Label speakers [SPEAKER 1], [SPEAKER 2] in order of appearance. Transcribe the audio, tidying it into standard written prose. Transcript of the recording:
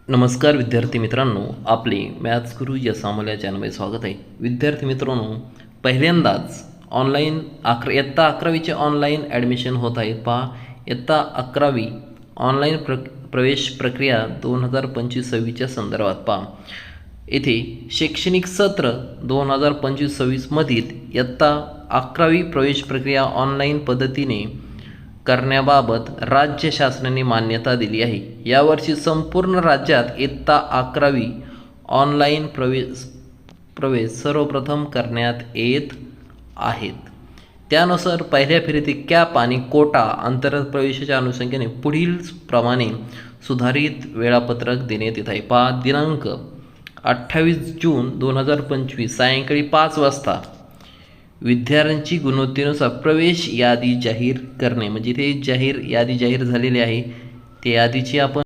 [SPEAKER 1] नमस्कार विद्यार्थी मित्रांनो, आपले मॅथ्स गुरु या सामोल्या चॅनलमध्ये स्वागत आहे. विद्यार्थी मित्रांनो, पहिल्यांदाच ऑनलाईन इयत्ता 11वीचे ऑनलाईन ॲडमिशन होत आहेत. पहा, इयत्ता 11वी ऑनलाईन प्रवेश प्रक्रिया 2025-26च्या संदर्भात पहा. येथे शैक्षणिक सत्र 2025-26मधील इयत्ता 11वी प्रवेश प्रक्रिया ऑनलाईन पद्धतीने करण्याबाबत राज्य शासनाने मान्यता दिली आहे. यावर्षी संपूर्ण राज्यात इयत्ता 11वी ऑनलाईन प्रवेश सर्वप्रथम करण्यात येत आहेत. त्यानुसार पहिल्या फेरीतील कॅप आणि कोटा अंतर्गत प्रवेशाच्या अनुषंगाने पुढील प्रमाणे सुधारित वेळापत्रक देण्यात येत आहे. पहा, दिनांक 28 जून 2025 सायंकाळी 5 वाजता विद्यार्थ्यांची गुणवत्तेनुसार प्रवेश यादी जाहीर करणे. म्हणजे ते यादी जाहीर झालेली आहे. ते यादीची आपण